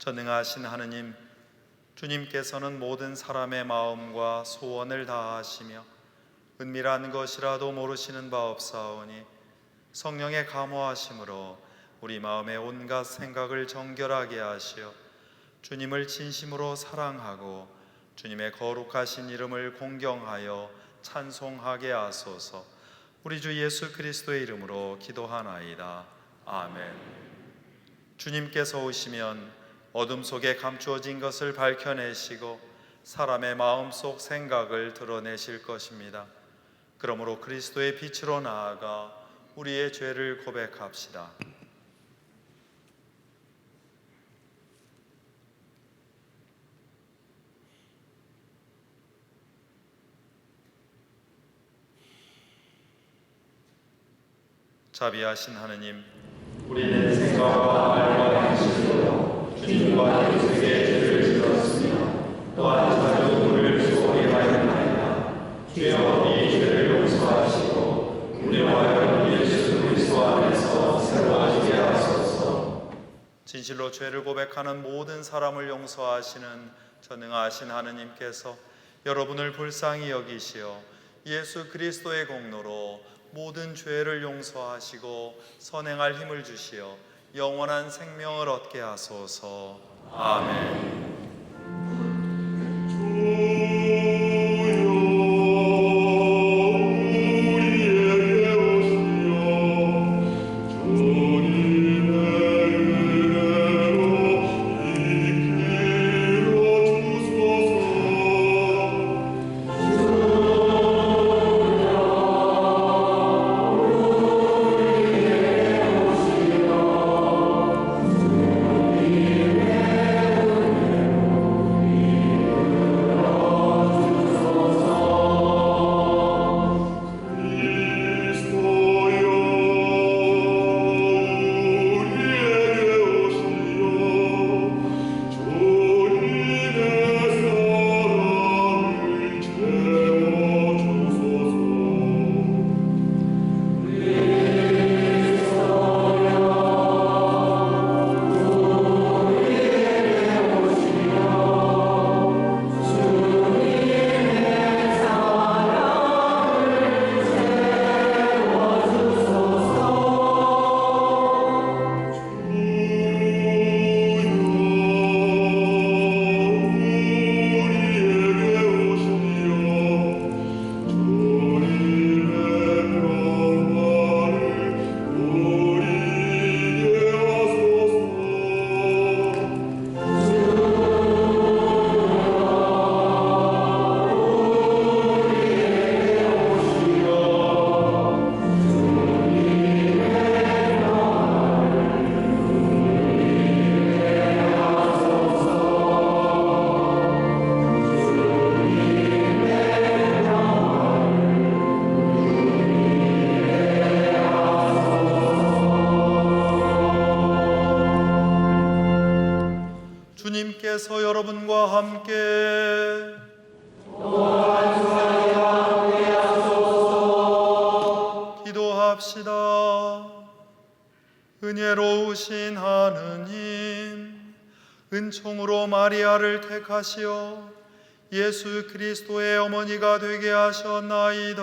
전능하신 하느님, 주님께서는 모든 사람의 마음과 소원을 다하시며 은밀한 것이라도 모르시는 바 없사오니 성령의 감화하심으로 우리 마음의 온갖 생각을 정결하게 하시어 주님을 진심으로 사랑하고 주님의 거룩하신 이름을 공경하여 찬송하게 하소서. 우리 주 예수 그리스도의 이름으로 기도하나이다. 아멘. 주님께서 오시면 어둠 속에 감추어진 것을 밝혀내시고 사람의 마음속 생각을 드러내실 것입니다. 그러므로 그리스도의 빛으로 나아가 우리의 죄를 고백합시다. 자비하신 하느님, 우리는 생각과 말과 행실로 주님과 예수의 죄를 지었으며 또한 자주 우리를 소홀히 하였나이다. 주여 우리의 죄를 용서하시고 우리와 하여금 예수 그리스도 안에서 새로워지게 하소서. 진실로 죄를 고백하는 모든 사람을 용서하시는 전능하신 하느님께서 여러분을 불쌍히 여기시어 예수 그리스도의 공로로 모든 죄를 용서하시고 선행할 힘을 주시어 영원한 생명을 얻게 하소서. 아멘. 주님께서 여러분과 함께 기도합시다. 은혜로우신 하느님, 은총으로 마리아를 택하시어 예수 그리스도의 어머니가 되게 하셨나이다.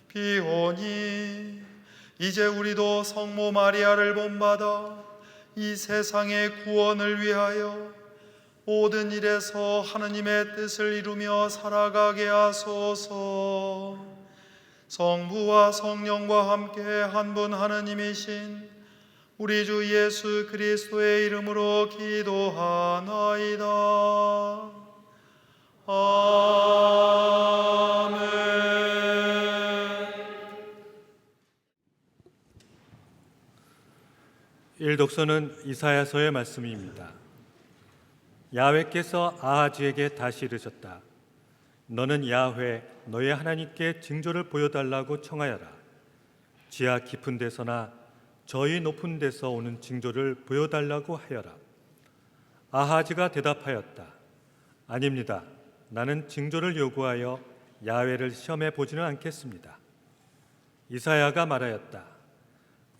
비오니 이제 우리도 성모 마리아를 본받아 이 세상의 구원을 위하여 모든 일에서 하느님의 뜻을 이루며 살아가게 하소서. 성부와 성령과 함께 한 분 하느님이신 우리 주 예수 그리스도의 이름으로 기도하나이다. 아멘. 일독서는 이사야서의 말씀입니다. 야훼께서 아하지에게 다시 이르셨다. 너는 야훼 너의 하나님께 징조를 보여달라고 청하여라. 지하 깊은 데서나 저희 높은 데서 오는 징조를 보여달라고 하여라. 아하지가 대답하였다. 아닙니다. 나는 징조를 요구하여 야훼를 시험해 보지는 않겠습니다. 이사야가 말하였다.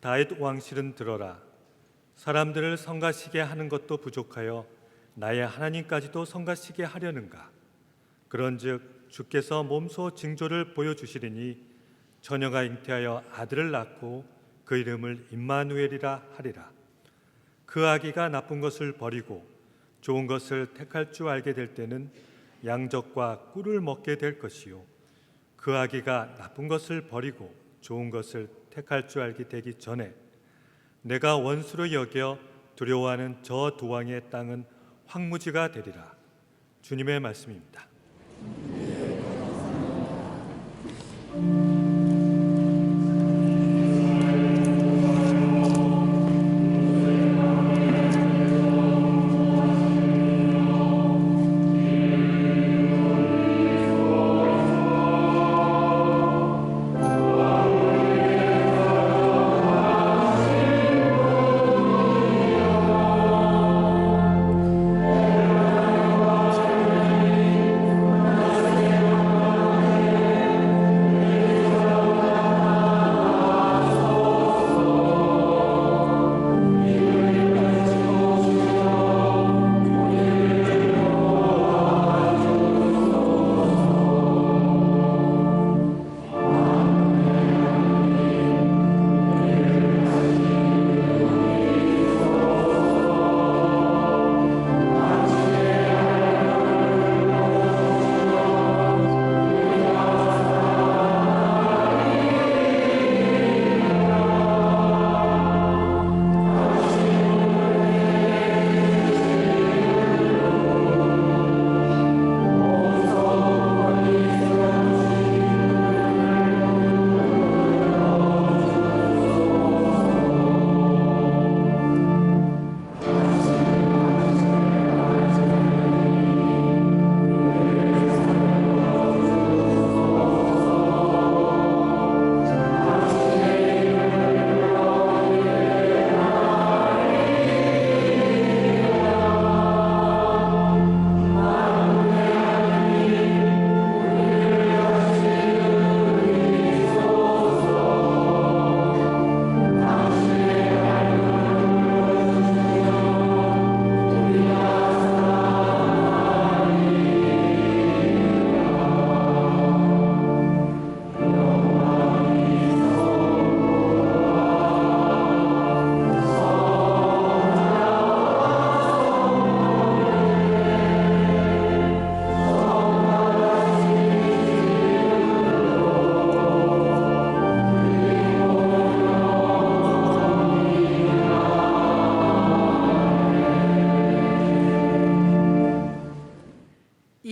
다윗 왕실은 들어라. 사람들을 성가시게 하는 것도 부족하여 나의 하나님까지도 성가시게 하려는가? 그런즉 주께서 몸소 징조를 보여주시리니 처녀가 잉태하여 아들을 낳고 그 이름을 임마누엘이라 하리라. 그 아기가 나쁜 것을 버리고 좋은 것을 택할 줄 알게 될 때는 양적과 꿀을 먹게 될 것이요, 그 아기가 나쁜 것을 버리고 좋은 것을 택할 줄 알게 되기 전에 내가 원수로 여겨 두려워하는 저 두 왕의 땅은 황무지가 되리라. 주님의 말씀입니다.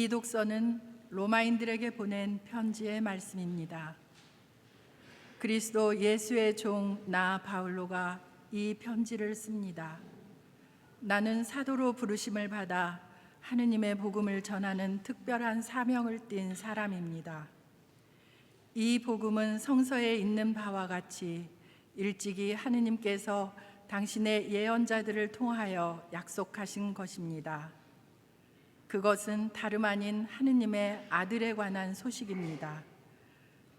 이 독서는 로마인들에게 보낸 편지의 말씀입니다. 그리스도 예수의 종 나 바울로가 이 편지를 씁니다. 나는 사도로 부르심을 받아 하느님의 복음을 전하는 특별한 사명을 띤 사람입니다. 이 복음은 성서에 있는 바와 같이 일찍이 하느님께서 당신의 예언자들을 통하여 약속하신 것입니다. 그것은 다름 아닌 하느님의 아들에 관한 소식입니다.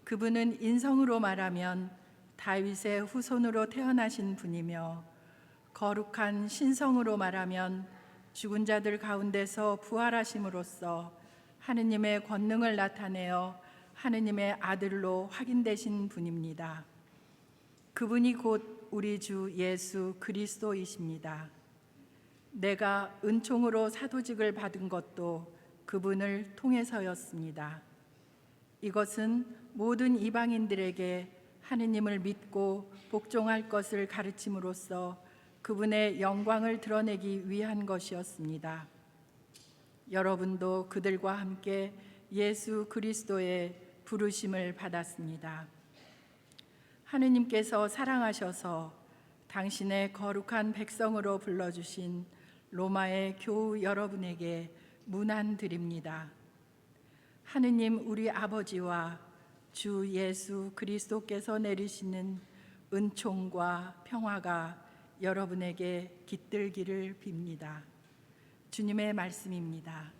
그분은 인성으로 말하면 다윗의 후손으로 태어나신 분이며, 거룩한 신성으로 말하면 죽은 자들 가운데서 부활하심으로써 하느님의 권능을 나타내어 하느님의 아들로 확인되신 분입니다. 그분이 곧 우리 주 예수 그리스도이십니다. 내가 은총으로 사도직을 받은 것도 그분을 통해서였습니다. 이것은 모든 이방인들에게 하느님을 믿고 복종할 것을 가르침으로써 그분의 영광을 드러내기 위한 것이었습니다. 여러분도 그들과 함께 예수 그리스도의 부르심을 받았습니다. 하느님께서 사랑하셔서 당신의 거룩한 백성으로 불러주신 로마의 교우 여러분에게 문안드립니다. 하느님 우리 아버지와 주 예수 그리스도께서 내리시는 은총과 평화가 여러분에게 깃들기를 빕니다. 주님의 말씀입니다.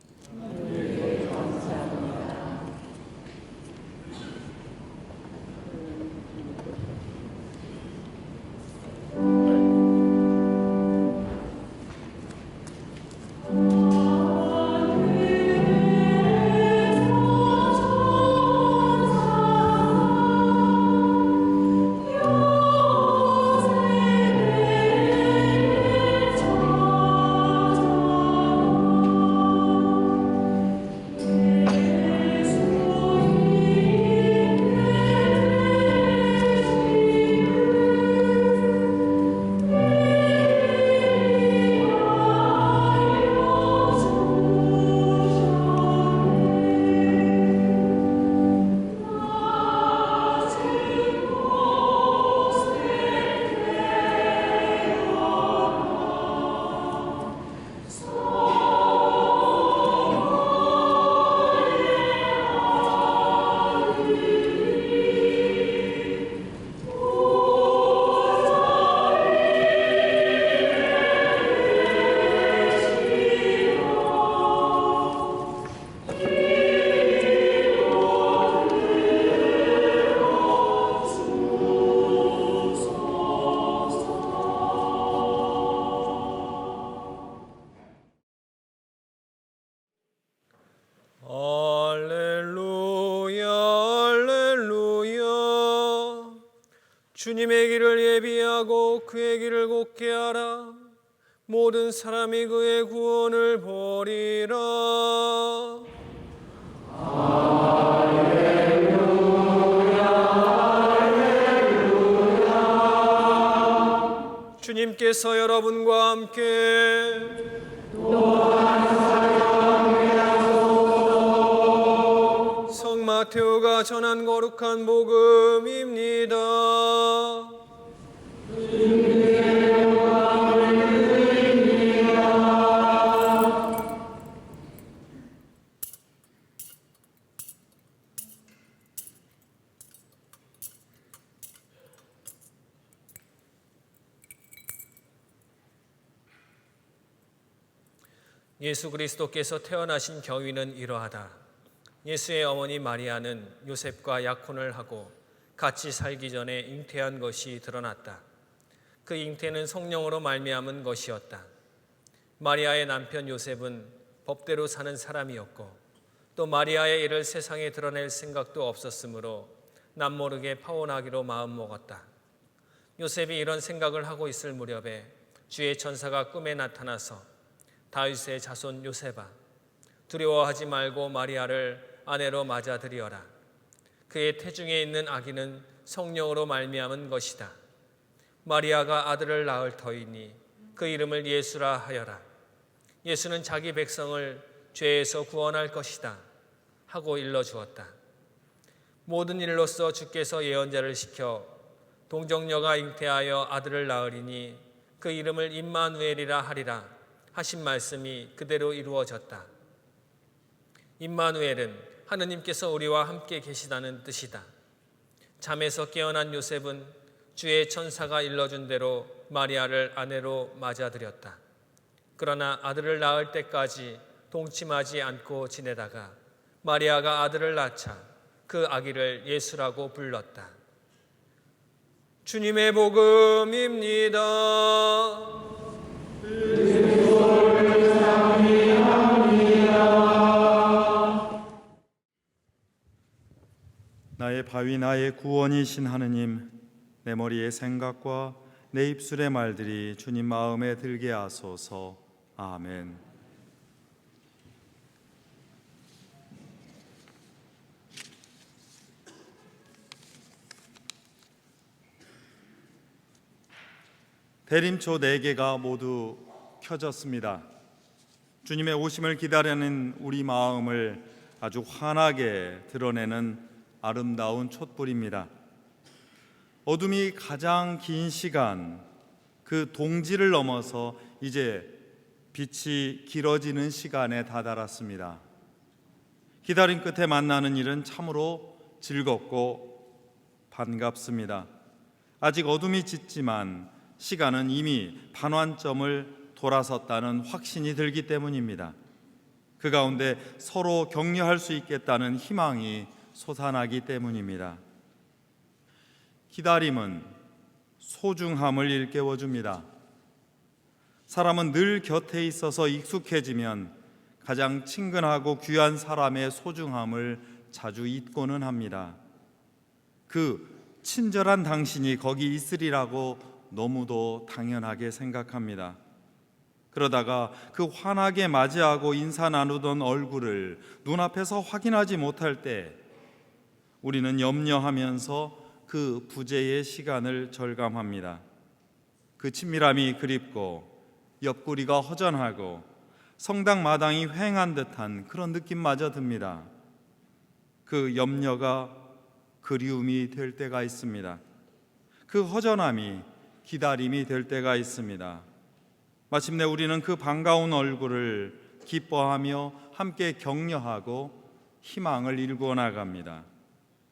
주님의 길을 예비하고 그의 길을 곧게 하라. 모든 사람이 그의 구원을 보리라. 주님께서 여러분과 함께 성 마테오가 전한 거룩한 복음입니다. 예수 그리스도께서 태어나신 경위는 이러하다. 예수의 어머니 마리아는 요셉과 약혼을 하고 같이 살기 전에 잉태한 것이 드러났다. 그 잉태는 성령으로 말미암은 것이었다. 마리아의 남편 요셉은 법대로 사는 사람이었고 또 마리아의 일을 세상에 드러낼 생각도 없었으므로 남모르게 파혼하기로 마음먹었다. 요셉이 이런 생각을 하고 있을 무렵에 주의 천사가 꿈에 나타나서 다윗의 자손 요셉아, 두려워하지 말고 마리아를 아내로 맞아들이어라. 그의 태중에 있는 아기는 성령으로 말미암은 것이다. 마리아가 아들을 낳을 터이니 그 이름을 예수라 하여라. 예수는 자기 백성을 죄에서 구원할 것이다 하고 일러주었다. 모든 일로서 주께서 예언자를 시켜 동정녀가 잉태하여 아들을 낳으리니 그 이름을 임마누엘이라 하리라 하신 말씀이 그대로 이루어졌다. 임마누엘은 하느님께서 우리와 함께 계시다는 뜻이다. 잠에서 깨어난 요셉은 주의 천사가 일러준 대로 마리아를 아내로 맞아들였다. 그러나 아들을 낳을 때까지 동침하지 않고 지내다가 마리아가 아들을 낳자 그 아기를 예수라고 불렀다. 주님의 복음입니다. 나의 바위 나의 구원이신 하느님, 내 머리의 생각과 내 입술의 말들이 주님 마음에 들게 하소서. 아멘. 대림초 4개가 모두 켜졌습니다. 주님의 오심을 기다리는 우리 마음을 아주 환하게 드러내는 아름다운 촛불입니다. 어둠이 가장 긴 시간, 그 동지를 넘어서 이제 빛이 길어지는 시간에 다다랐습니다. 기다림 끝에 만나는 일은 참으로 즐겁고 반갑습니다. 아직 어둠이 짙지만 시간은 이미 반환점을 돌아섰다는 확신이 들기 때문입니다. 그 가운데 서로 격려할 수 있겠다는 희망이 솟아나기 때문입니다. 기다림은 소중함을 일깨워줍니다. 사람은 늘 곁에 있어서 익숙해지면 가장 친근하고 귀한 사람의 소중함을 자주 잊고는 합니다. 그 친절한 당신이 거기 있으리라고 너무도 당연하게 생각합니다. 그러다가 그 환하게 맞이하고 인사 나누던 얼굴을 눈앞에서 확인하지 못할 때 우리는 염려하면서 그 부재의 시간을 절감합니다. 그 친밀함이 그립고 옆구리가 허전하고 성당 마당이 휑한 듯한 그런 느낌마저 듭니다. 그 염려가 그리움이 될 때가 있습니다. 그 허전함이 기다림이 될 때가 있습니다. 마침내 우리는 그 반가운 얼굴을 기뻐하며 함께 격려하고 희망을 일구어 나갑니다.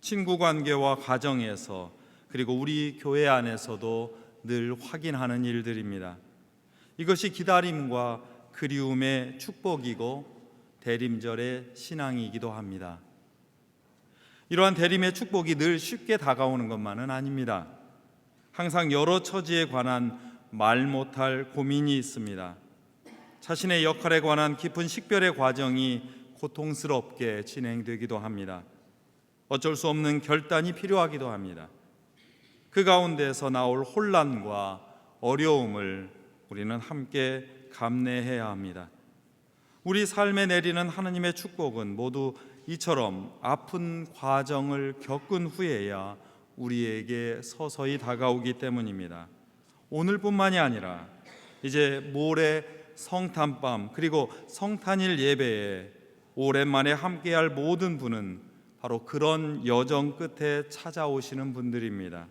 친구 관계와 가정에서 그리고 우리 교회 안에서도 늘 확인하는 일들입니다. 이것이 기다림과 그리움의 축복이고 대림절의 신앙이기도 합니다. 이러한 대림의 축복이 늘 쉽게 다가오는 것만은 아닙니다. 항상 여러 처지에 관한 말 못할 고민이 있습니다. 자신의 역할에 관한 깊은 식별의 과정이 고통스럽게 진행되기도 합니다. 어쩔 수 없는 결단이 필요하기도 합니다. 그 가운데에서 나올 혼란과 어려움을 우리는 함께 감내해야 합니다. 우리 삶에 내리는 하나님의 축복은 모두 이처럼 아픈 과정을 겪은 후에야 우리에게 서서히 다가오기 때문입니다. 오늘뿐만이 아니라 이제 모레 성탄밤 그리고 성탄일 예배에 오랜만에 함께할 모든 분은 바로 그런 여정 끝에 찾아오시는 분들입니다.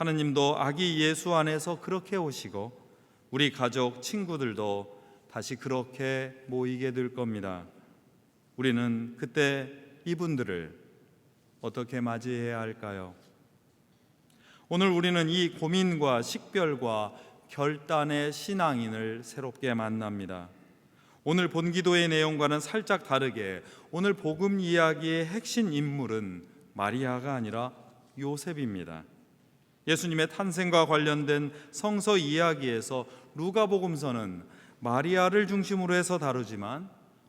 하느님도 아기 예수 안에서 그렇게 오시고 우리 가족, 친구들도 다시 그렇게 모이게 될 겁니다. 우리는 그때 이분들을 어떻게 맞이해야 할까요? 오늘 우리는 이 고민과 식별과 결단의 신앙인을 새롭게 만납니다. 오늘 본기도의 내용과는 살짝 다르게 오늘 복음 이야기의 핵심 인물은 마리아가 아니라 요셉입니다. 예수님의 탄생과 관련된 성서 이야기에서 루가복음서는 마리아를 중심으로 해서 다루지만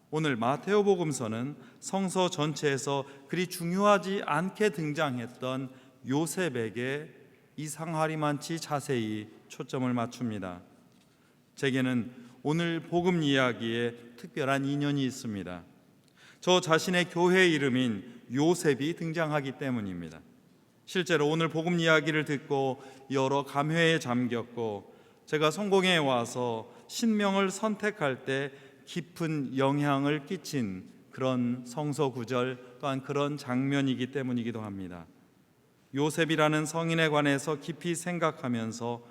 오늘 마테오복음서는 성서 전체에서 그리 중요하지 않게 등장했던 요셉에게 이상하리만치 자세히 초점을 맞춥니다. 제게는 오늘 복음 이야기에 특별한 인연이 있습니다. 저 자신의 교회 이름인 요셉이 등장하기 때문입니다. 실제로 오늘 복음 이야기를 듣고 여러 감회에 잠겼고 제가 성공회에 와서 신명을 선택할 때 깊은 영향을 끼친 그런 성서 구절 또한 그런 장면이기 때문이기도 합니다. 요셉이라는 성인에 관해서 깊이 생각하면서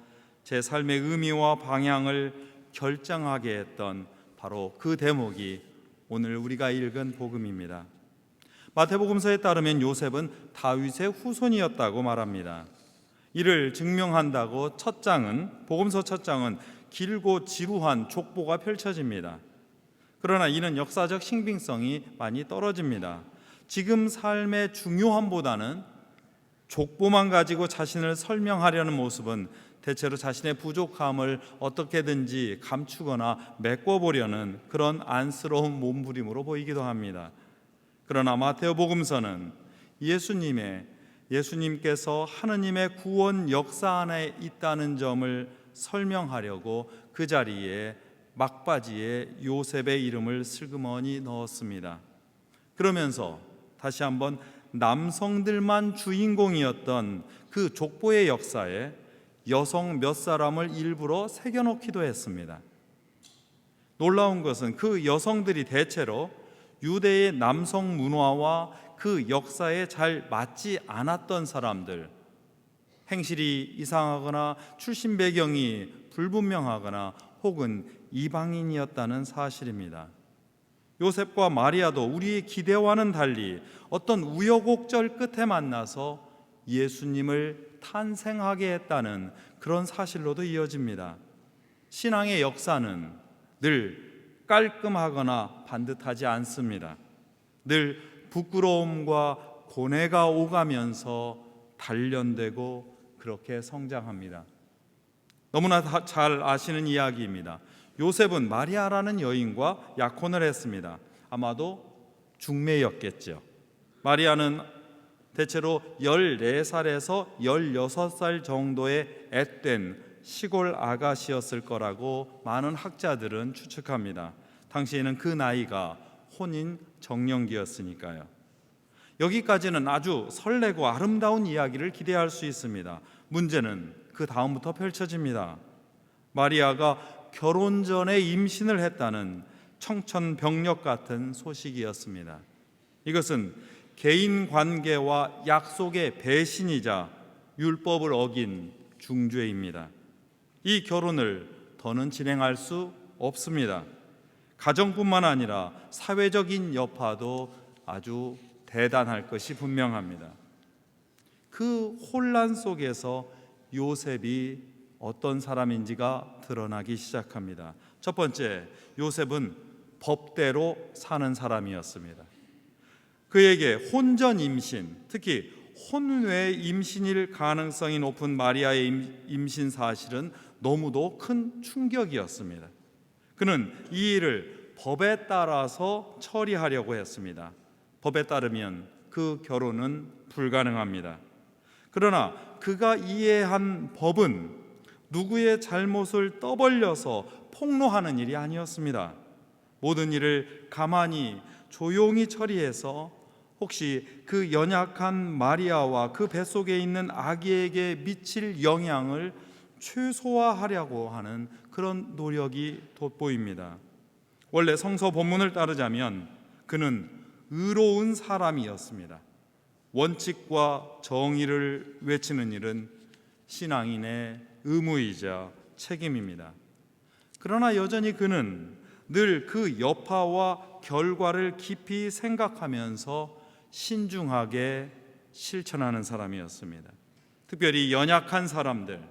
제 삶의 의미와 방향을 결정하게 했던 바로 그 대목이 오늘 우리가 읽은 복음입니다. 마태복음서에 따르면 요셉은 다윗의 후손이었다고 말합니다. 이를 증명한다고 복음서 첫 장은 길고 지루한 족보가 펼쳐집니다. 그러나 이는 역사적 신빙성이 많이 떨어집니다. 지금 삶의 중요함보다는 족보만 가지고 자신을 설명하려는 모습은 대체로 자신의 부족함을 어떻게든지 감추거나 메꿔보려는 그런 안쓰러운 몸부림으로 보이기도 합니다. 그러나 마테오복음서는 예수님께서 하느님의 구원 역사 안에 있다는 점을 설명하려고 그 자리에 막바지에 요셉의 이름을 슬그머니 넣었습니다. 그러면서 다시 한번 남성들만 주인공이었던 그 족보의 역사에 여성 몇 사람을 일부러 새겨넣기도 했습니다. 놀라운 것은 그 여성들이 대체로 유대의 남성 문화와 그 역사에 잘 맞지 않았던 사람들, 행실이 이상하거나 출신 배경이 불분명하거나 혹은 이방인이었다는 사실입니다. 요셉과 마리아도 우리의 기대와는 달리 어떤 우여곡절 끝에 만나서 예수님을 탄생하게 했다는 그런 사실로도 이어집니다. 신앙의 역사는 늘 깔끔하거나 반듯하지 않습니다. 늘 부끄러움과 고뇌가 오가면서 단련되고 그렇게 성장합니다. 너무나 잘 아시는 이야기입니다. 요셉은 마리아라는 여인과 약혼을 했습니다. 아마도 중매였겠죠. 마리아는 대체로 14살에서 16살 정도의 앳된 시골 아가씨였을 거라고 많은 학자들은 추측합니다. 당시에는 그 나이가 혼인 정년기였으니까요. 여기까지는 아주 설레고 아름다운 이야기를 기대할 수 있습니다. 문제는 그 다음부터 펼쳐집니다. 마리아가 결혼 전에 임신을 했다는 청천벽력 같은 소식이었습니다. 이것은 개인 관계와 약속의 배신이자 율법을 어긴 중죄입니다. 이 결혼을 더는 진행할 수 없습니다. 가정뿐만 아니라 사회적인 여파도 아주 대단할 것이 분명합니다. 그 혼란 속에서 요셉이 어떤 사람인지가 드러나기 시작합니다. 첫 번째, 요셉은 법대로 사는 사람이었습니다. 그에게 혼전 임신, 특히 혼외 임신일 가능성이 높은 마리아의 임신 사실은 너무도 큰 충격이었습니다. 그는 이 일을 법에 따라서 처리하려고 했습니다. 법에 따르면 그 결혼은 불가능합니다. 그러나 그가 이해한 법은 누구의 잘못을 떠벌려서 폭로하는 일이 아니었습니다. 모든 일을 가만히 조용히 처리해서 혹시 그 연약한 마리아와 그 뱃속에 있는 아기에게 미칠 영향을 최소화하려고 하는 그런 노력이 돋보입니다. 원래 성서 본문을 따르자면 그는 의로운 사람이었습니다. 원칙과 정의를 외치는 일은 신앙인의 의무이자 책임입니다. 그러나 여전히 그는 늘 그 여파와 결과를 깊이 생각하면서 신중하게 실천하는 사람이었습니다. 특별히 연약한 사람들,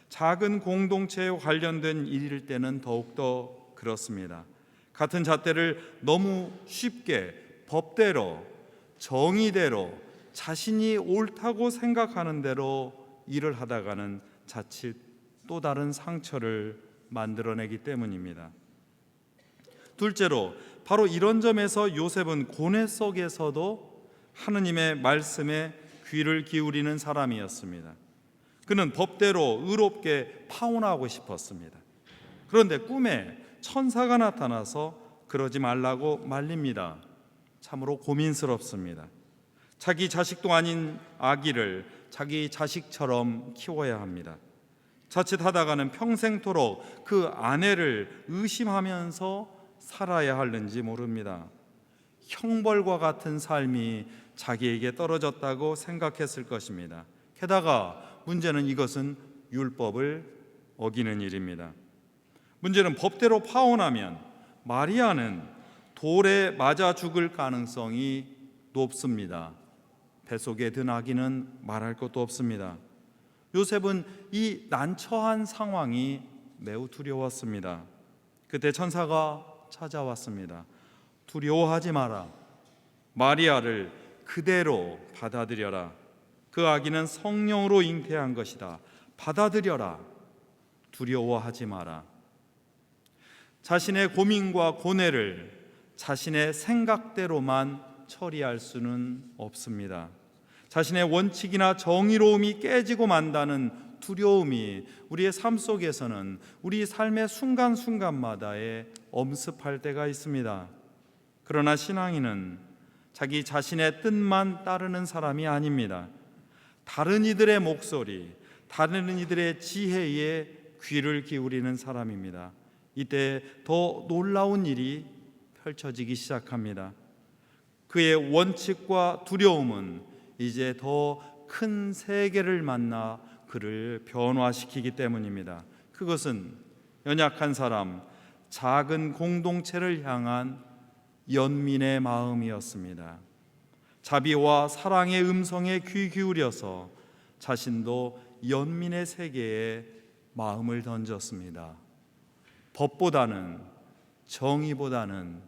작은 공동체에 관련된 일일 때는 더욱더 그렇습니다. 같은 잣대를 너무 쉽게 법대로, 정의대로, 자신이 옳다고 생각하는 대로 일을 하다가는 자칫 또 다른 상처를 만들어내기 때문입니다. 둘째로, 바로 이런 점에서 요셉은 고뇌 속에서도 하느님의 말씀에 귀를 기울이는 사람이었습니다. 그는 법대로 의롭게 파혼하고 싶었습니다. 그런데 꿈에 천사가 나타나서 그러지 말라고 말립니다. 참으로 고민스럽습니다. 자기 자식도 아닌 아기를 자기 자식처럼 키워야 합니다. 자칫하다가는 평생토록 그 아내를 의심하면서 살아야 하는지 모릅니다. 형벌과 같은 삶이 자기에게 떨어졌다고 생각했을 것입니다. 게다가 문제는 이것은 율법을 어기는 일입니다. 문제는 법대로 파혼하면 마리아는 돌에 맞아 죽을 가능성이 높습니다. 뱃속에 든 아기는 말할 것도 없습니다. 요셉은 이 난처한 상황이 매우 두려웠습니다. 그때 천사가 찾아왔습니다. 두려워하지 마라. 마리아를 그대로 받아들여라. 그 아기는 성령으로 잉태한 것이다. 받아들여라. 두려워하지 마라. 자신의 고민과 고뇌를 자신의 생각대로만 처리할 수는 없습니다. 자신의 원칙이나 정의로움이 깨지고 만다는 두려움이 우리의 삶 속에서는 우리 삶의 순간순간마다에 엄습할 때가 있습니다. 그러나 신앙인은 자기 자신의 뜻만 따르는 사람이 아닙니다. 다른 이들의 목소리, 다른 이들의 지혜에 귀를 기울이는 사람입니다. 이때 더 놀라운 일이 펼쳐지기 시작합니다. 그의 원칙과 두려움은 이제 더 큰 세계를 만나 그를 변화시키기 때문입니다. 그것은 연약한 사람, 작은 공동체를 향한 연민의 마음이었습니다. 자비와 사랑의 음성에 귀 기울여서 자신도 연민의 세계에 마음을 던졌습니다. 법보다는, 정의보다는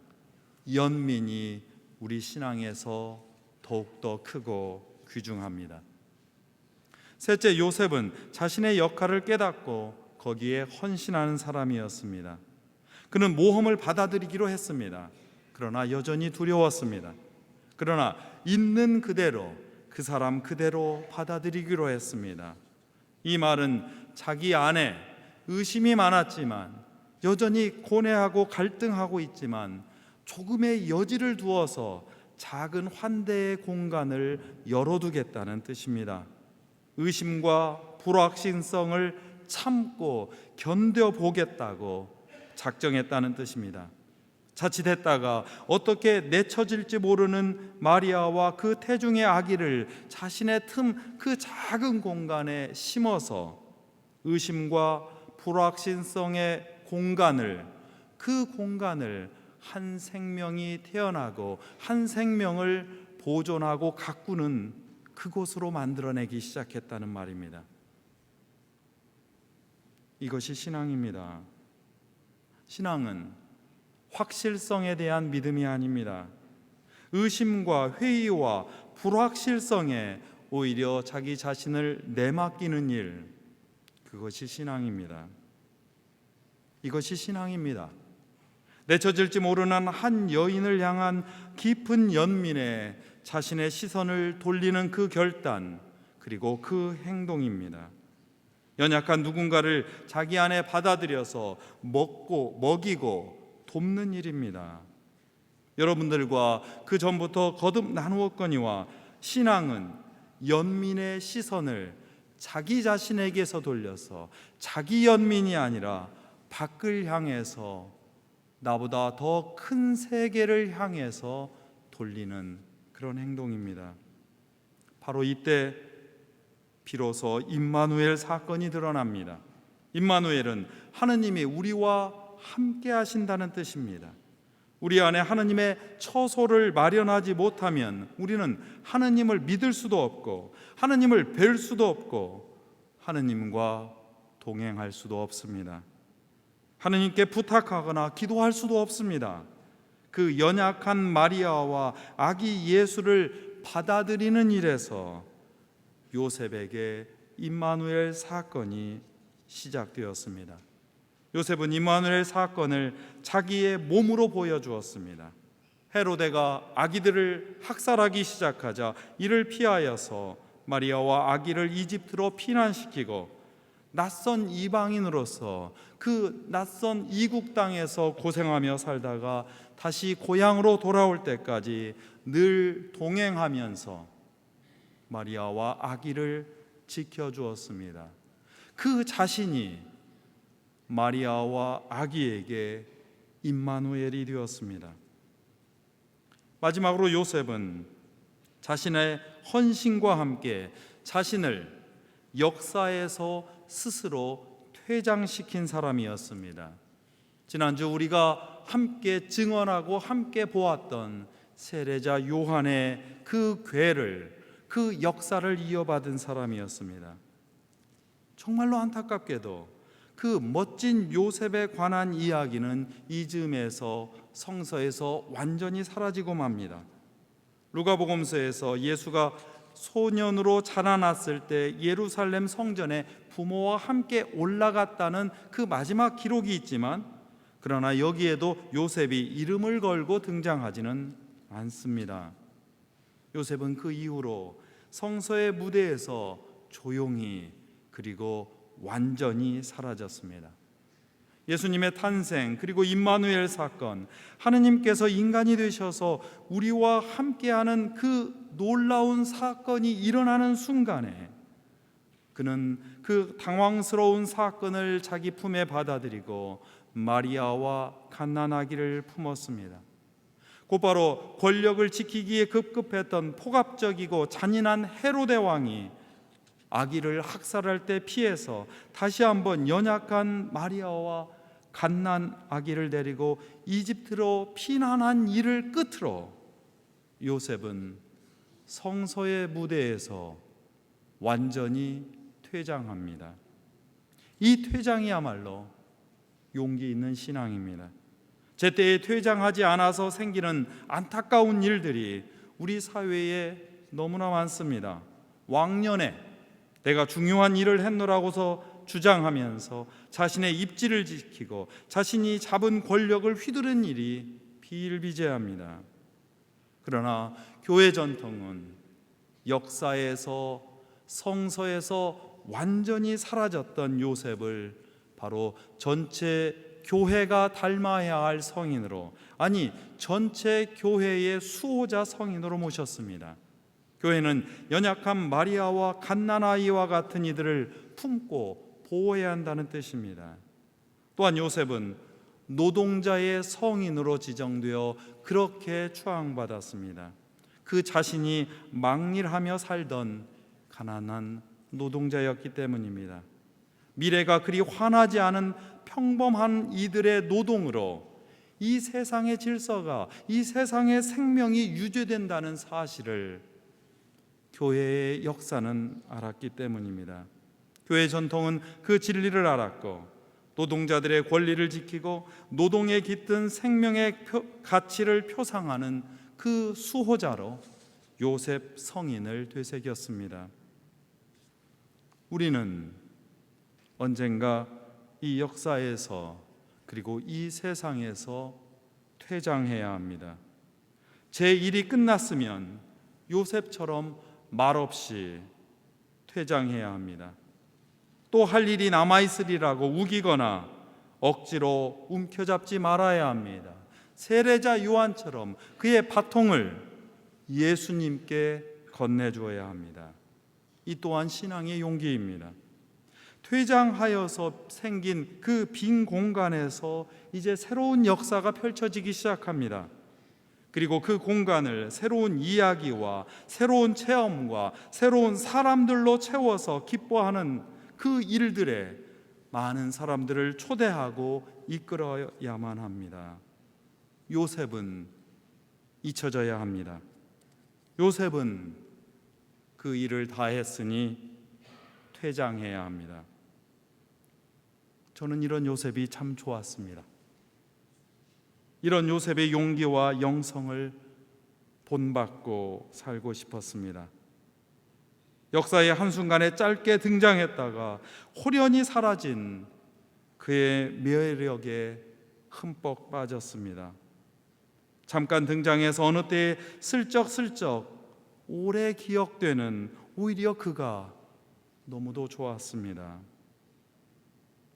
연민이 우리 신앙에서 더욱더 크고 귀중합니다. 셋째, 요셉은 자신의 역할을 깨닫고 거기에 헌신하는 사람이었습니다. 그는 모험을 받아들이기로 했습니다. 그러나 여전히 두려웠습니다. 그러나 있는 그대로, 그 사람 그대로 받아들이기로 했습니다. 이 말은 자기 안에 의심이 많았지만, 여전히 고뇌하고 갈등하고 있지만 조금의 여지를 두어서 작은 환대의 공간을 열어두겠다는 뜻입니다. 의심과 불확실성을 참고 견뎌보겠다고 작정했다는 뜻입니다. 자칫했다가 어떻게 내쳐질지 모르는 마리아와 그 태중의 아기를 자신의 틈 그 작은 공간에 심어서 의심과 불확실성의 공간을, 그 공간을 한 생명이 태어나고 한 생명을 보존하고 가꾸는 그곳으로 만들어내기 시작했다는 말입니다. 이것이 신앙입니다. 신앙은 확실성에 대한 믿음이 아닙니다. 의심과 회의와 불확실성에 오히려 자기 자신을 내맡기는 일, 그것이 신앙입니다. 이것이 신앙입니다. 내쳐질지 모르는 한 여인을 향한 깊은 연민에 자신의 시선을 돌리는 그 결단, 그리고 그 행동입니다. 연약한 누군가를 자기 안에 받아들여서 먹이고 돕는 일입니다. 여러분들과 그 전부터 거듭 나누었거니와 신앙은 연민의 시선을 자기 자신에게서 돌려서 자기 연민이 아니라 밖을 향해서 나보다 더 큰 세계를 향해서 돌리는 그런 행동입니다. 바로 이때 비로소 임마누엘 사건이 드러납니다. 임마누엘은 하느님이 우리와 함께 하신다는 뜻입니다. 우리 안에 하느님의 처소를 마련하지 못하면 우리는 하느님을 믿을 수도 없고 하느님을 뵐 수도 없고 하느님과 동행할 수도 없습니다. 하느님께 부탁하거나 기도할 수도 없습니다. 그 연약한 마리아와 아기 예수를 받아들이는 일에서 요셉에게 임마누엘 사건이 시작되었습니다. 요셉은 임마누엘 사건을 자기의 몸으로 보여주었습니다. 헤로데가 아기들을 학살하기 시작하자 이를 피하여서 마리아와 아기를 이집트로 피난시키고 낯선 이방인으로서 그 낯선 이국 땅에서 고생하며 살다가 다시 고향으로 돌아올 때까지 늘 동행하면서 마리아와 아기를 지켜주었습니다. 그 자신이 마리아와 아기에게 임마누엘이 되었습니다. 마지막으로 요셉은 자신의 헌신과 함께 자신을 역사에서 스스로 퇴장시킨 사람이었습니다. 지난주 우리가 함께 증언하고 함께 보았던 세례자 요한의 그 궤를, 그 역사를 이어받은 사람이었습니다. 정말로 안타깝게도 그 멋진 요셉에 관한 이야기는 이 즈음에서 성서에서 완전히 사라지고 맙니다. 루가복음서에서 예수가 소년으로 자라났을 때 예루살렘 성전에 부모와 함께 올라갔다는 그 마지막 기록이 있지만, 그러나 여기에도 요셉이 이름을 걸고 등장하지는 않습니다. 요셉은 그 이후로 성서의 무대에서 조용히 그리고 완전히 사라졌습니다. 예수님의 탄생 그리고 임마누엘 사건, 하느님께서 인간이 되셔서 우리와 함께하는 그 놀라운 사건이 일어나는 순간에 그는 그 당황스러운 사건을 자기 품에 받아들이고 마리아와 갓난아기를 품었습니다. 곧바로 권력을 지키기에 급급했던 폭압적이고 잔인한 헤로데 왕이 아기를 학살할 때 피해서 다시 한번 연약한 마리아와 갓난 아기를 데리고 이집트로 피난한 일을 끝으로 요셉은 성서의 무대에서 완전히 퇴장합니다. 이 퇴장이야말로 용기 있는 신앙입니다. 제때에 퇴장하지 않아서 생기는 안타까운 일들이 우리 사회에 너무나 많습니다. 왕년에 내가 중요한 일을 했노라고서 주장하면서 자신의 입지를 지키고 자신이 잡은 권력을 휘두른 일이 비일비재합니다. 그러나 교회 전통은 역사에서 성서에서 완전히 사라졌던 요셉을 바로 전체 교회가 닮아야 할 성인으로, 아니 전체 교회의 수호자 성인으로 모셨습니다. 교회는 연약한 마리아와 갓난아이와 같은 이들을 품고 보호해야 한다는 뜻입니다. 또한 요셉은 노동자의 성인으로 지정되어 그렇게 추앙받았습니다. 그 자신이 막일하며 살던 가난한 노동자였기 때문입니다. 미래가 그리 환하지 않은 평범한 이들의 노동으로 이 세상의 질서가, 이 세상의 생명이 유지된다는 사실을 교회의 역사는 알았기 때문입니다. 교회 전통은 그 진리를 알았고 노동자들의 권리를 지키고 노동에 깃든 생명의 가치를 표상하는 그 수호자로 요셉 성인을 되새겼습니다. 우리는 언젠가 이 역사에서 그리고 이 세상에서 퇴장해야 합니다. 제 일이 끝났으면 요셉처럼 말없이 퇴장해야 합니다. 또 할 일이 남아있으리라고 우기거나 억지로 움켜잡지 말아야 합니다. 세례자 요한처럼 그의 바통을 예수님께 건네주어야 합니다. 이 또한 신앙의 용기입니다. 퇴장하여서 생긴 그 빈 공간에서 이제 새로운 역사가 펼쳐지기 시작합니다. 그리고 그 공간을 새로운 이야기와 새로운 체험과 새로운 사람들로 채워서 기뻐하는 그 일들에 많은 사람들을 초대하고 이끌어야만 합니다. 요셉은 잊혀져야 합니다. 요셉은 그 일을 다 했으니 퇴장해야 합니다. 저는 이런 요셉이 참 좋았습니다. 이런 요셉의 용기와 영성을 본받고 살고 싶었습니다. 역사의 한순간에 짧게 등장했다가 홀연히 사라진 그의 매력에 흠뻑 빠졌습니다. 잠깐 등장해서 어느 때에 슬쩍슬쩍 오래 기억되는 오히려 그가 너무도 좋았습니다.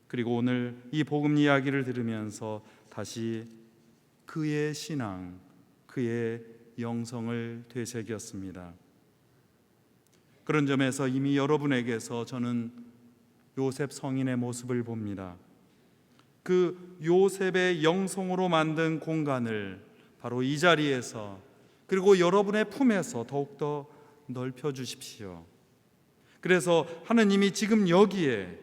그리고 오늘 이 복음 이야기를 들으면서 다시 그의 신앙, 그의 영성을 되새겼습니다. 그런 점에서 이미 여러분에게서 저는 요셉 성인의 모습을 봅니다. 그 요셉의 영성으로 만든 공간을 바로 이 자리에서 그리고 여러분의 품에서 더욱더 넓혀 주십시오. 그래서 하느님이 지금 여기에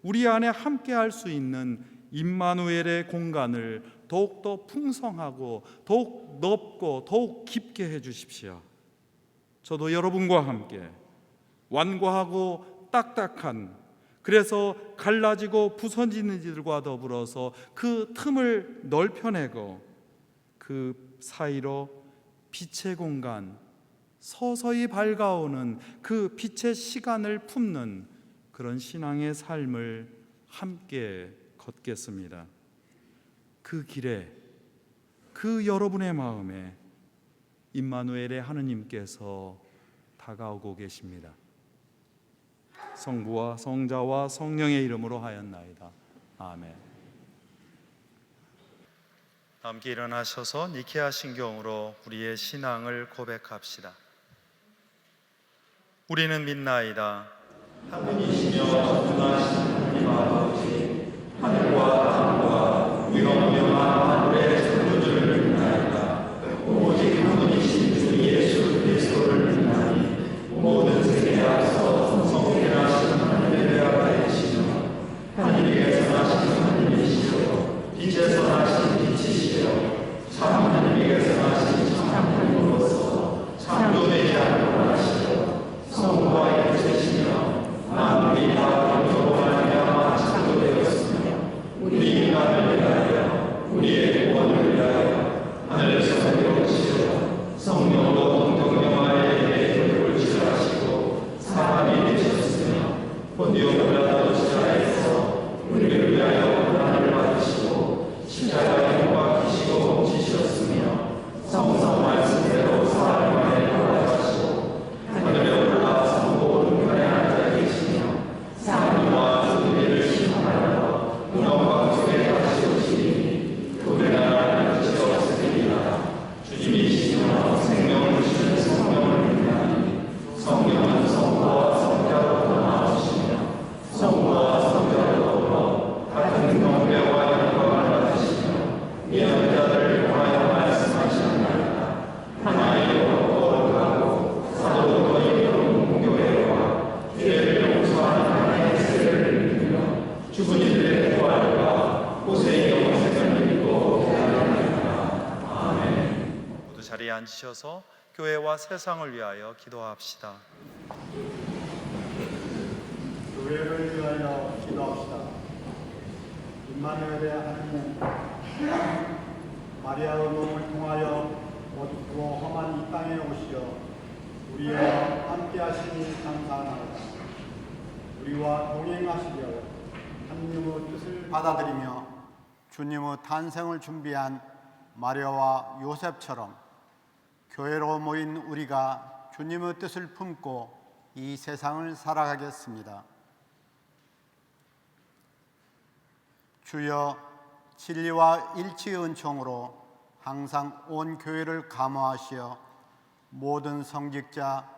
우리 안에 함께 할 수 있는 임마누엘의 공간을 더욱더 풍성하고 더욱 넓고 더욱 깊게 해 주십시오. 저도 여러분과 함께 완고하고 딱딱한, 그래서 갈라지고 부서지는 이들과 더불어서 그 틈을 넓혀내고 그 사이로 빛의 공간, 서서히 밝아오는 그 빛의 시간을 품는 그런 신앙의 삶을 함께 걷겠습니다. 그 길에, 그 여러분의 마음에 임마누엘의 하느님께서 다가오고 계십니다. 성부와 성자와 성령의 이름으로 하였나이다. 아멘. 함께 일어나셔서 니케아 신경으로 우리의 신앙을 고백합시다. 우리는 믿나이다. 한 분이시며 전능하신 하나님 아버지, 하늘과 땅과 위엄령한 하늘의 창조주를 믿나이다. 오직 한 분이신 주 예수 그리스도를 믿나니 모든 세계 앞서 성결하신 하나님의 배아가 되시며 하나님께서 나신 하나님이시요 빛에서 나신 빛이시요 참 하나님께서 나신 참 하나님으로서 창조되지 않고 나시고 성부와 일체시며 만물이 다 영으로 말미암아 창조되었으며 우리 인간을 위하여 우리의 구원을 위하여 하늘에서 내려오시어 성령으로 동정녀마리아에게 교육을 지하시고 사람이 되셨으며 본디오 빌라도 지하에서 우리를 위하여 고난을 받으시고 십자가에 못 박히시고 지셨으며 성성 말씀대로 사람 안에 돌아가시고 하늘에 올라 성부 오른편에 앉아 계시며 사람과 주님을 심판하러 영광 속에 다시 오시니 그의 나라는 끝이 없으리라. 주님이시며 생명을 주시는 성령을 믿나니 성령은 성부와 성자로부터 나오시며 성부와 성자로 더불어 같은 경배와 영광을 받으시며 예언자들을 통하여 말씀하시나이다. 하나님으로 거룩하고 사도로 이르는 공교회와 죄를 용서하는 하나님의 세례를 믿으며 죽은 이들의 부활과 고세의 영생을 믿고 기다립니다. 아멘. 모두 자리에 앉으셔서 교회와 세상을 위하여 기도합시다. 교회를 위하여 기도합시다. 임마누엘의 하나님, 마리아의 몸을 통하여 어둡고 험한 이 땅에 오시어 우리와 함께하시니 감사합니다. 우리와 동행하시려 하느님의 뜻을 받아들이며 주님의 탄생을 준비한 마리아와 요셉처럼 교회로 모인 우리가 주님의 뜻을 품고 이 세상을 살아가겠습니다. 주여, 진리와 일치의 은총으로 항상 온 교회를 감화하시어 모든 성직자,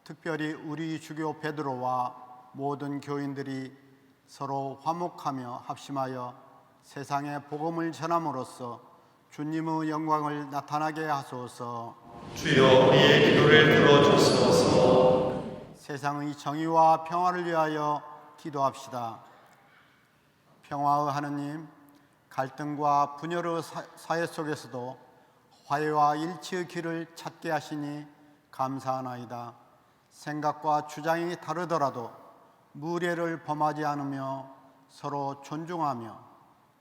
특별히 우리 주교 베드로와 모든 교인들이 서로 화목하며 합심하여 세상에 복음을 전함으로써 주님의 영광을 나타나게 하소서. 주여 우리의 기도를 들어주소서. 세상의 정의와 평화를 위하여 기도합시다. 평화의 하느님, 갈등과 분열의 사회 속에서도 화해와 일치의 길을 찾게 하시니 감사하나이다. 생각과 주장이 다르더라도 무례를 범하지 않으며 서로 존중하며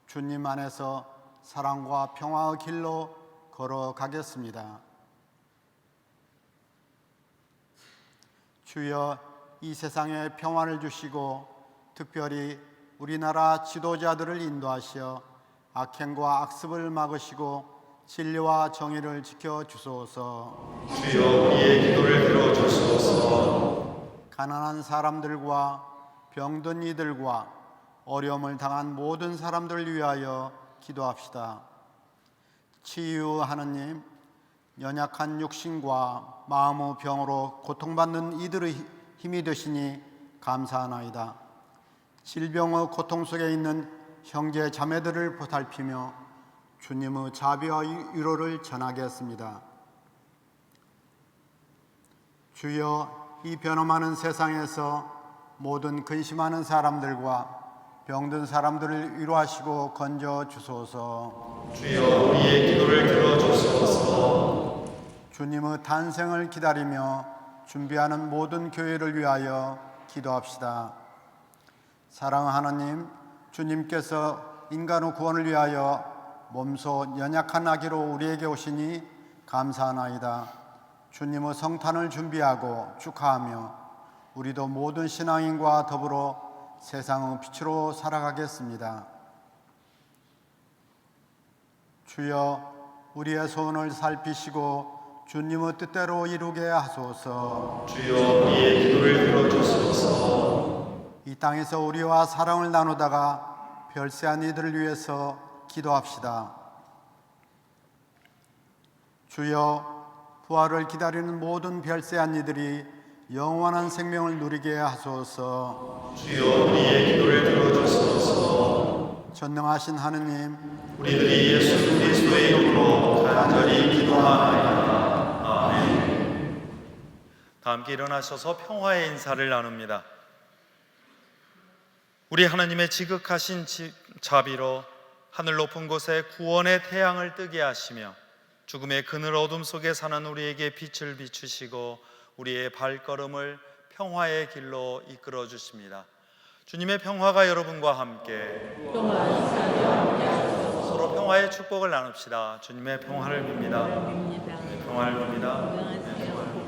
주님 안에서 사랑과 평화의 길로 걸어가겠습니다. 주여, 이 세상에 평화를 주시고 특별히 우리나라 지도자들을 인도하시어 악행과 악습을 막으시고 진리와 정의를 지켜주소서. 주여 우리의 기도를 들어주소서. 가난한 사람들과 병든 이들과 어려움을 당한 모든 사람들을 위하여 기도합시다. 치유 하느님, 연약한 육신과 마음의 병으로 고통받는 이들의 힘이 되시니 감사하나이다. 질병의 고통 속에 있는 형제 자매들을 보살피며 주님의 자비와 위로를 전하겠습니다. 주여, 이 변함하는 세상에서 모든 근심하는 사람들과 병든 사람들을 위로하시고 건져 주소서. 주여 우리의 기도를 들어주소서. 주님의 탄생을 기다리며 준비하는 모든 교회를 위하여 기도합시다. 사랑하는 하나님, 주님께서 인간의 구원을 위하여 몸소 연약한 아기로 우리에게 오시니 감사하나이다. 주님의 성탄을 준비하고 축하하며 우리도 모든 신앙인과 더불어 세상의 빛으로 살아가겠습니다. 주여, 우리의 소원을 살피시고 주님의 뜻대로 이루게 하소서. 주여 우리의 기도를 들어주소서. 이 땅에서 우리와 사랑을 나누다가 별세한 이들을 위해서 기도합시다. 주여, 부활을 기다리는 모든 별세한 이들이 영원한 생명을 누리게 하소서. 주여 우리의 기도를 들어주소서. 전능하신 하느님, 우리들이 예수 그리스도의 이름으로 간절히 기도하나이다. 아멘. 다 함께 일어나셔서 평화의 인사를 나눕니다. 우리 하나님의 지극하신 자비로 하늘 높은 곳에 구원의 태양을 뜨게 하시며 죽음의 그늘 어둠 속에 사는 우리에게 빛을 비추시고 우리의 발걸음을 평화의 길로 이끌어 주십니다. 주님의 평화가 여러분과 함께 서로 평화의 축복을 나눕시다. 주님의 평화를 빕니다. 주님의 평화를 빕니다.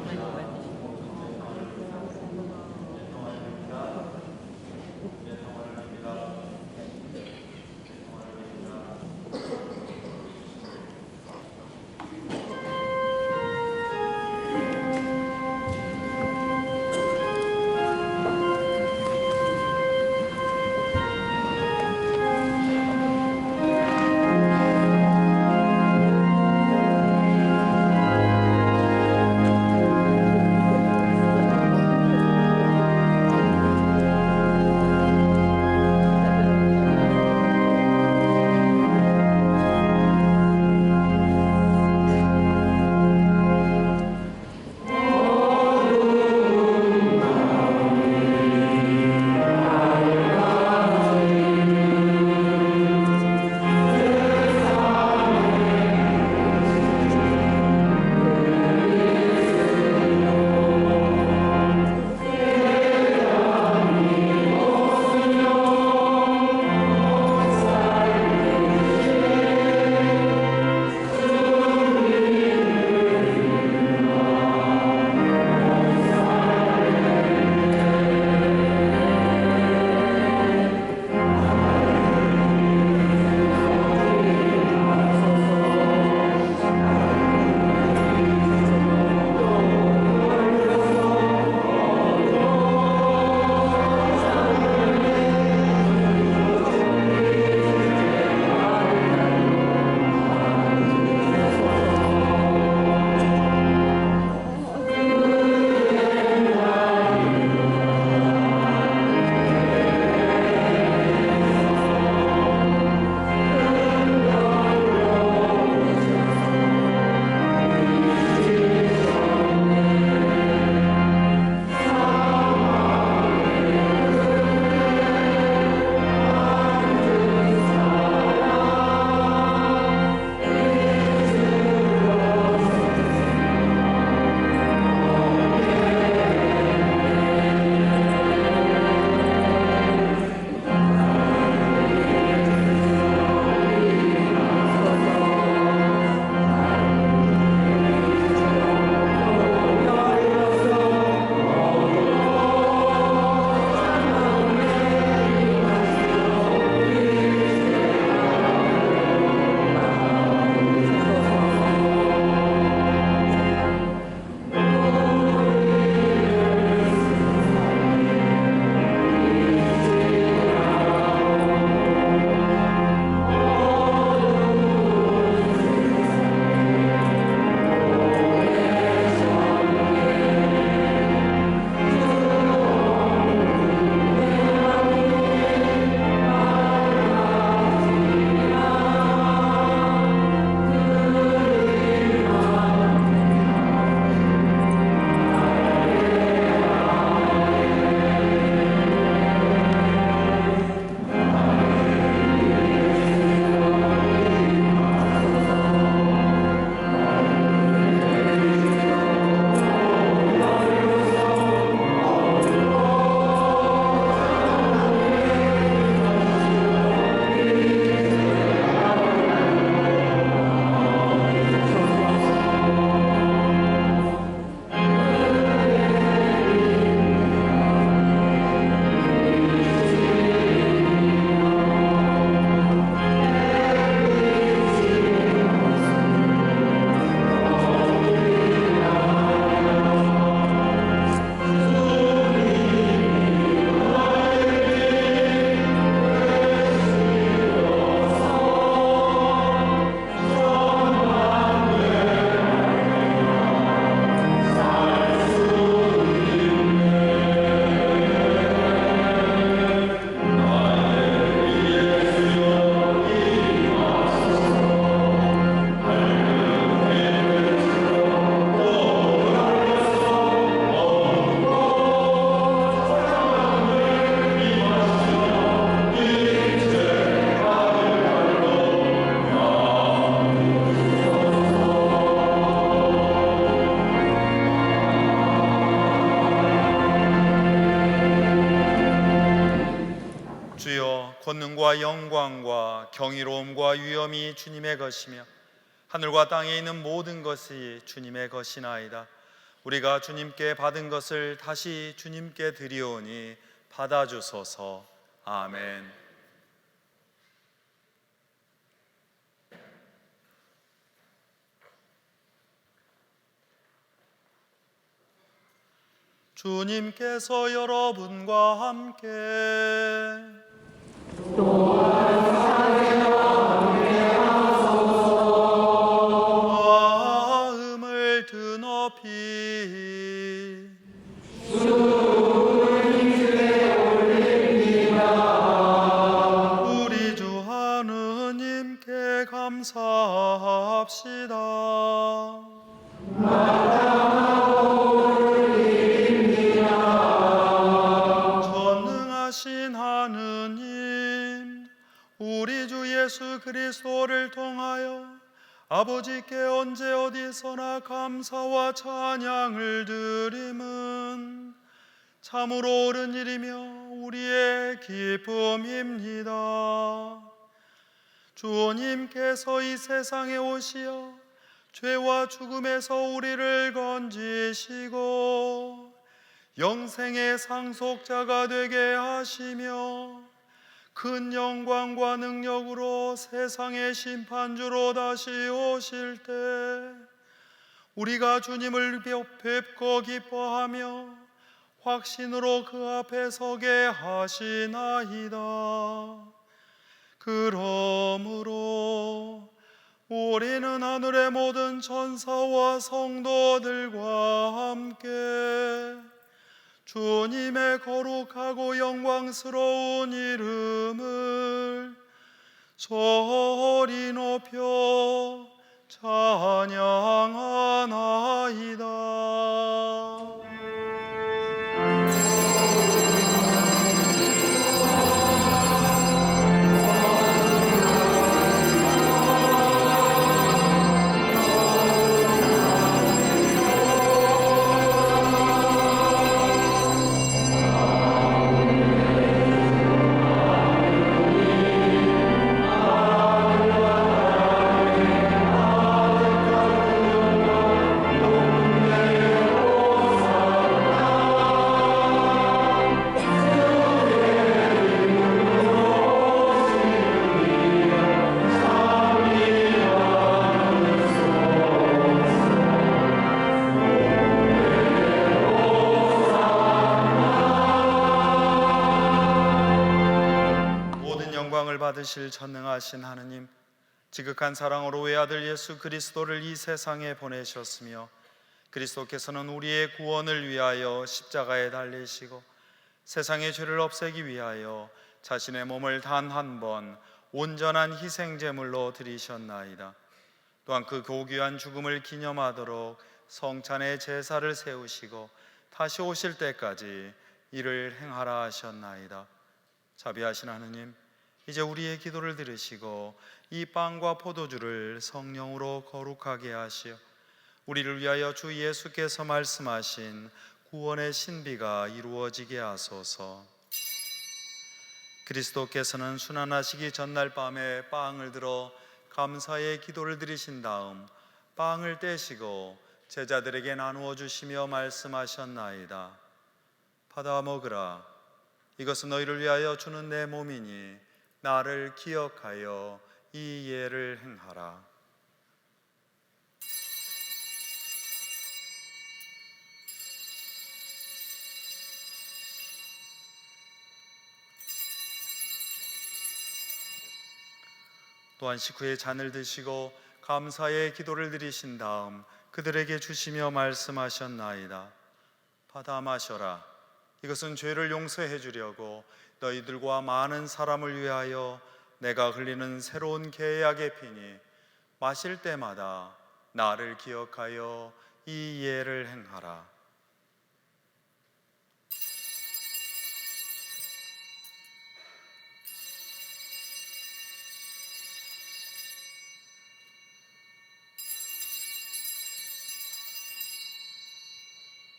능력과 영광과 경이로움과 위엄이 주님의 것이며 하늘과 땅에 있는 모든 것이 주님의 것이나이다. 우리가 주님께 받은 것을 다시 주님께 드리오니 받아주소서. 아멘. 주님께서 여러분과 함께 마음을 드높이 우리 주 하느님께 감사합시다. 전능하신 하느님, 우리 주 예수 그리스도를 통하여 아버지께 언제 어디서나 감사와 찬양을 드림은 참으로 옳은 일이며 우리의 기쁨입니다. 주님께서 이 세상에 오시어 죄와 죽음에서 우리를 건지시고 영생의 상속자가 되게 하시며 큰 영광과 능력으로 세상의 심판주로 다시 오실 때 우리가 주님을 뵙고 기뻐하며 확신으로 그 앞에 서게 하시나이다. 그러므로 우리는 하늘의 모든 천사와 성도들과 함께 주님의 거룩하고 영광스러운 이름을 소리 높여 찬양하나이다. 받으실 전능하신 하느님, 지극한 사랑으로 외아들 예수 그리스도를 이 세상에 보내셨으며 그리스도께서는 우리의 구원을 위하여 십자가에 달리시고 세상의 죄를 없애기 위하여 자신의 몸을 단 한 번 온전한 희생제물로 드리셨나이다. 또한 그 고귀한 죽음을 기념하도록 성찬의 제사를 세우시고 다시 오실 때까지 이를 행하라 하셨나이다. 자비하신 하느님, 이제 우리의 기도를 들으시고 이 빵과 포도주를 성령으로 거룩하게 하시어 우리를 위하여 주 예수께서 말씀하신 구원의 신비가 이루어지게 하소서. 그리스도께서는 순환하시기 전날 밤에 빵을 들어 감사의 기도를 드리신 다음 빵을 떼시고 제자들에게 나누어 주시며 말씀하셨나이다. 받아 먹으라. 이것은 너희를 위하여 주는 내 몸이니 나를 기억하여 이 예를 행하라. 또한 식후에 잔을 드시고 감사의 기도를 드리신 다음 그들에게 주시며 말씀하셨나이다. 받아 마셔라. 이것은 죄를 용서해 주려고 너희들과 많은 사람을 위하여 내가 흘리는 새로운 계약의 피니 마실 때마다 나를 기억하여 이 예를 행하라.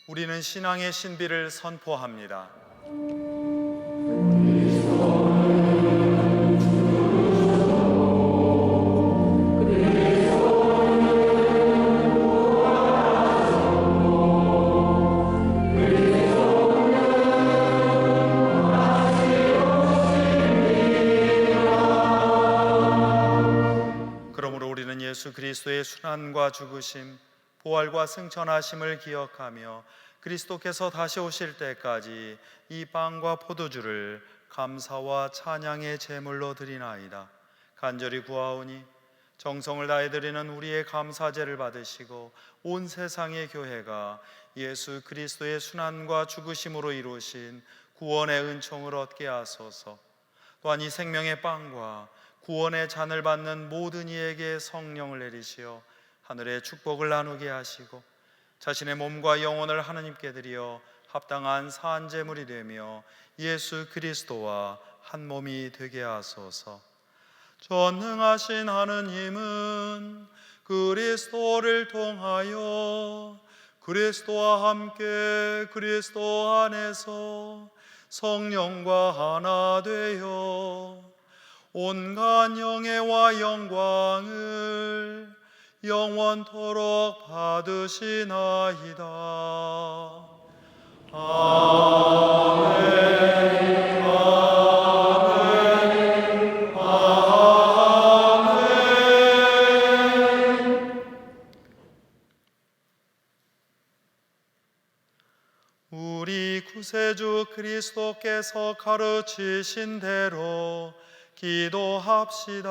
우리는 신앙의 신비를 선포합니다. 예수 그리스도의 순환과 죽으심, 부활과 승천하심을 기억하며 그리스도께서 다시 오실 때까지 이 빵과 포도주를 감사와 찬양의 제물로 드리나이다. 간절히 구하오니 정성을 다해 드리는 우리의 감사제를 받으시고 온 세상의 교회가 예수 그리스도의 순환과 죽으심으로 이루신 구원의 은총을 얻게 하소서. 또한 이 생명의 빵과 구원의 잔을 받는 모든 이에게 성령을 내리시어 하늘의 축복을 나누게 하시고 자신의 몸과 영혼을 하느님께 드려 합당한 산제물이 되며 예수 그리스도와 한 몸이 되게 하소서. 전능하신 하느님은 그리스도를 통하여 그리스도와 함께 그리스도 안에서 성령과 하나 되어 온갖 영예와 영광을 영원토록 받으시나이다. 아멘. 아멘. 아멘. 우리 구세주 그리스도께서 가르치신 대로 기도합시다.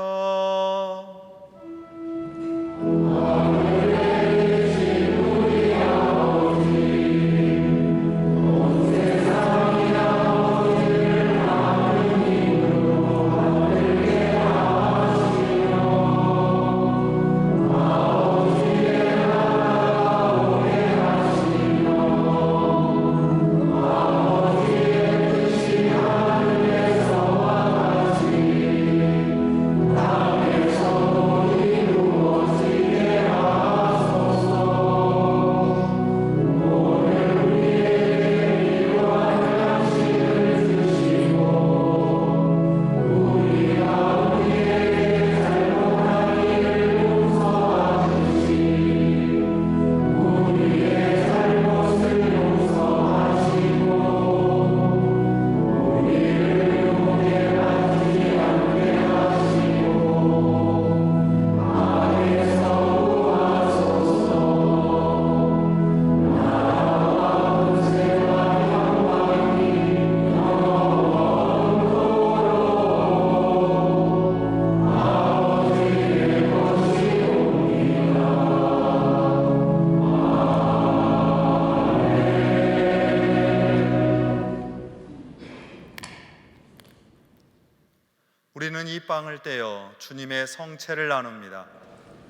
우리는 이 빵을 떼어 주님의 성체를 나눕니다.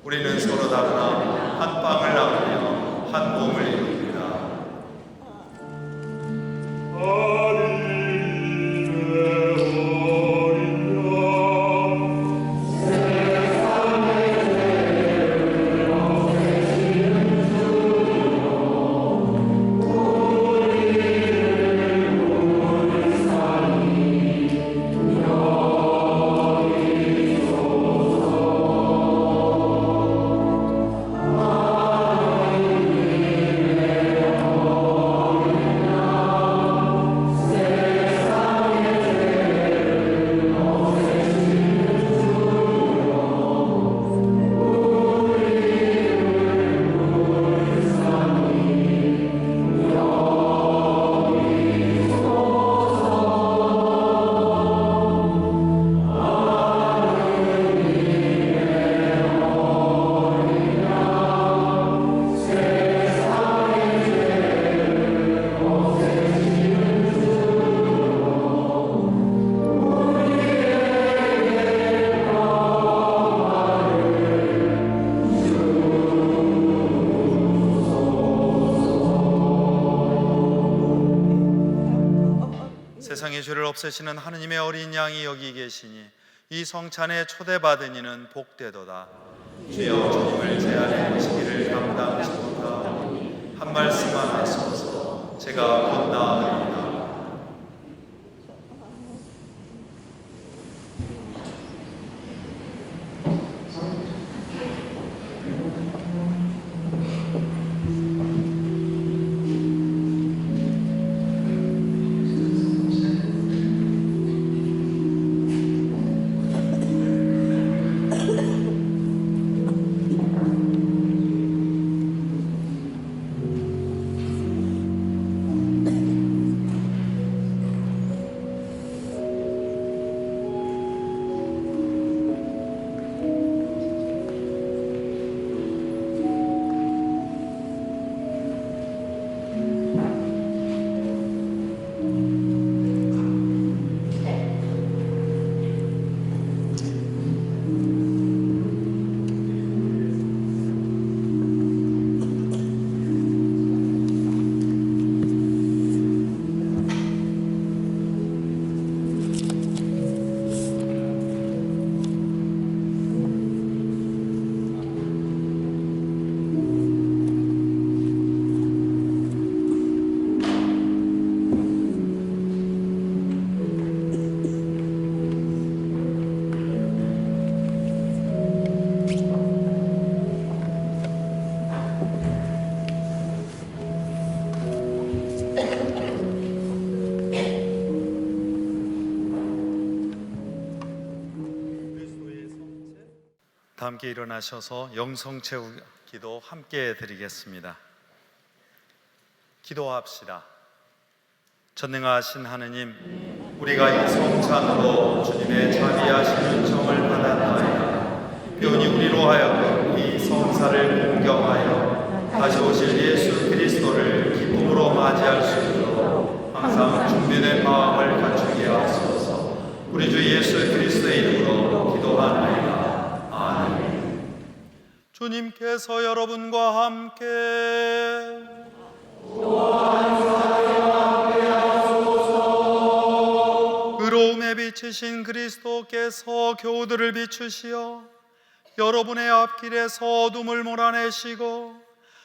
우리는 서로 다르나 한 빵을 나누며 한 몸을 이룹니다. 세상의 죄를 없애시는 하느님의 어린 양이 여기 계시니 이 성찬에 초대받은 이는 복되도다. 주여 주님을 제 안에 모시기를 감당치 못하오니 한 말씀만 하소서. 제가 곧 나으리이다. 다 함께 일어나셔서 영성 채우 기도 함께 드리겠습니다. 기도합시다. 전능하신 하느님, 우리가 이 성찬으로 주님의 자비하신 은총을 받았나이다. 표현이 우리로 하여금 이 성사를 공경하여 다시 오실 예수 그리스도를 기쁨으로 맞이할 수 있도록 항상 준비된 마음을 갖추게 하소서. 우리 주 예수 그리스도의 이름으로 기도하나이다. 아멘. 주님께서 여러분과 함께 의로움에 비치신 그리스도께서 교우들을 비추시어 여러분의 앞길에서 어둠을 몰아내시고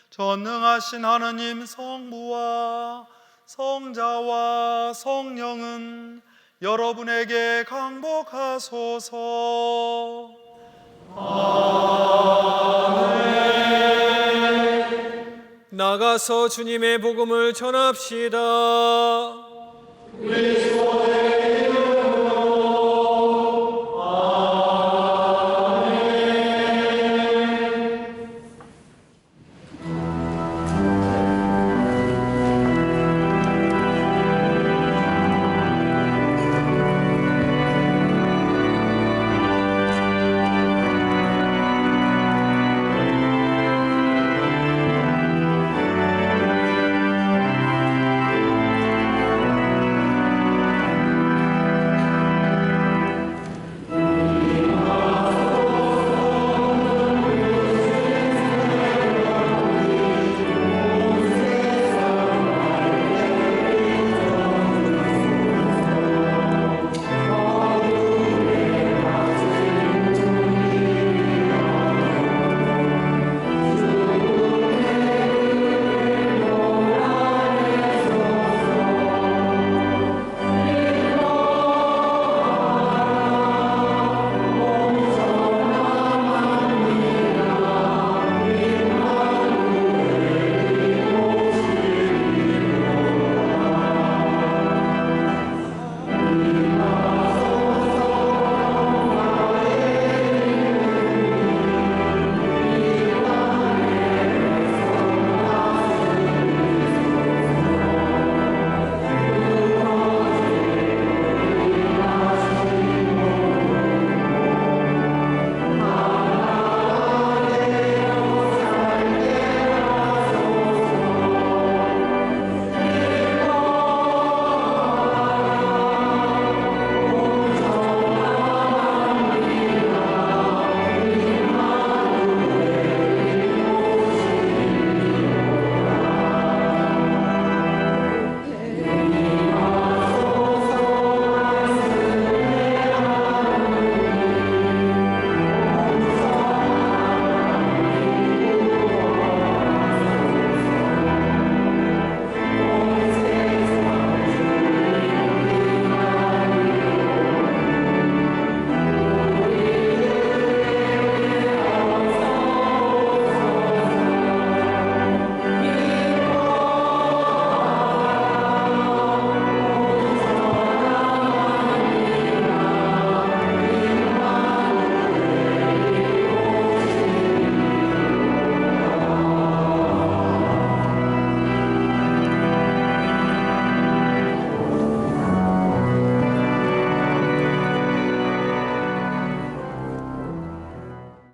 전능하신 하느님 성부와 성자와 성령은 여러분에게 강복하소서. 나가서 주님의 복음을 전합시다.